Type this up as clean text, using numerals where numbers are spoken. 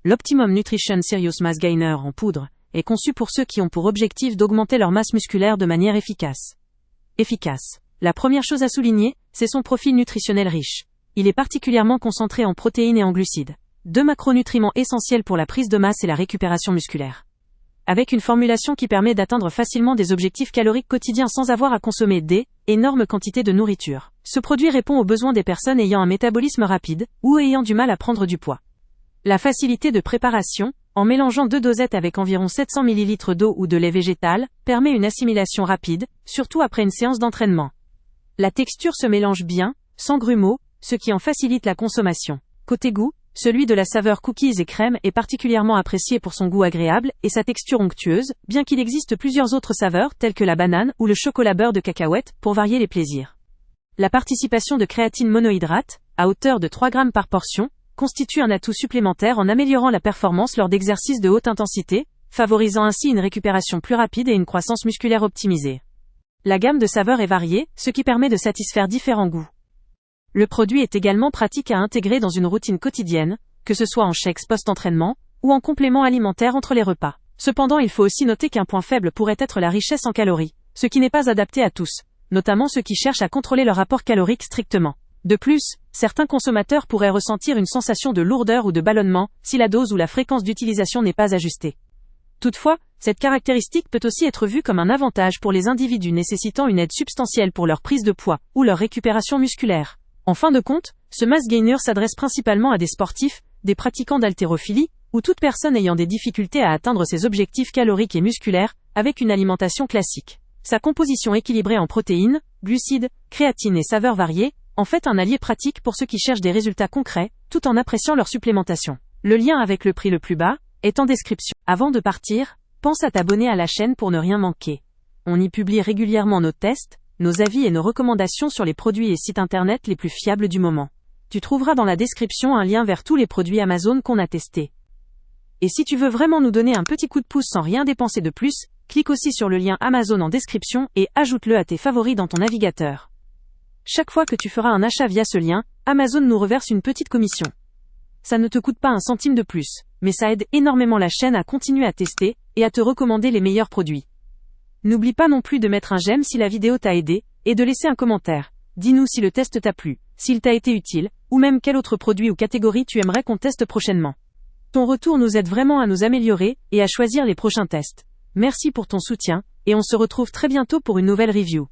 l'Optimum Nutrition Serious Mass Gainer en poudre est conçu pour ceux qui ont pour objectif d'augmenter leur masse musculaire de manière efficace. La première chose à souligner, c'est son profil nutritionnel riche. Il est particulièrement concentré en protéines et en glucides, deux macronutriments essentiels pour la prise de masse et la récupération musculaire. Avec une formulation qui permet d'atteindre facilement des objectifs caloriques quotidiens sans avoir à consommer énormes quantités de nourriture. Ce produit répond aux besoins des personnes ayant un métabolisme rapide ou ayant du mal à prendre du poids. La facilité de préparation, en mélangeant 2 dosettes avec environ 700 ml d'eau ou de lait végétal, permet une assimilation rapide, surtout après une séance d'entraînement. La texture se mélange bien, sans grumeaux, ce qui en facilite la consommation. Côté goût, celui de la saveur cookies et crème est particulièrement apprécié pour son goût agréable et sa texture onctueuse, bien qu'il existe plusieurs autres saveurs telles que la banane ou le chocolat beurre de cacahuète pour varier les plaisirs. La participation de créatine monohydrate, à hauteur de 3 grammes par portion, constitue un atout supplémentaire en améliorant la performance lors d'exercices de haute intensité, favorisant ainsi une récupération plus rapide et une croissance musculaire optimisée. La gamme de saveurs est variée, ce qui permet de satisfaire différents goûts. Le produit est également pratique à intégrer dans une routine quotidienne, que ce soit en shakes post-entraînement, ou en complément alimentaire entre les repas. Cependant, il faut aussi noter qu'un point faible pourrait être la richesse en calories, ce qui n'est pas adapté à tous, notamment ceux qui cherchent à contrôler leur apport calorique strictement. De plus, certains consommateurs pourraient ressentir une sensation de lourdeur ou de ballonnement, si la dose ou la fréquence d'utilisation n'est pas ajustée. Toutefois, cette caractéristique peut aussi être vue comme un avantage pour les individus nécessitant une aide substantielle pour leur prise de poids, ou leur récupération musculaire. En fin de compte, ce mass gainer s'adresse principalement à des sportifs, des pratiquants d'haltérophilie, ou toute personne ayant des difficultés à atteindre ses objectifs caloriques et musculaires, avec une alimentation classique. Sa composition équilibrée en protéines, glucides, créatine et saveurs variées, en fait un allié pratique pour ceux qui cherchent des résultats concrets, tout en appréciant leur supplémentation. Le lien avec le prix le plus bas est en description. Avant de partir, pense à t'abonner à la chaîne pour ne rien manquer. On y publie régulièrement nos tests, nos avis et nos recommandations sur les produits et sites internet les plus fiables du moment. Tu trouveras dans la description un lien vers tous les produits Amazon qu'on a testés. Et si tu veux vraiment nous donner un petit coup de pouce sans rien dépenser de plus, clique aussi sur le lien Amazon en description et ajoute-le à tes favoris dans ton navigateur. Chaque fois que tu feras un achat via ce lien, Amazon nous reverse une petite commission. Ça ne te coûte pas un centime de plus, mais ça aide énormément la chaîne à continuer à tester et à te recommander les meilleurs produits. N'oublie pas non plus de mettre un j'aime si la vidéo t'a aidé, et de laisser un commentaire. Dis-nous si le test t'a plu, s'il t'a été utile, ou même quel autre produit ou catégorie tu aimerais qu'on teste prochainement. Ton retour nous aide vraiment à nous améliorer, et à choisir les prochains tests. Merci pour ton soutien, et on se retrouve très bientôt pour une nouvelle review.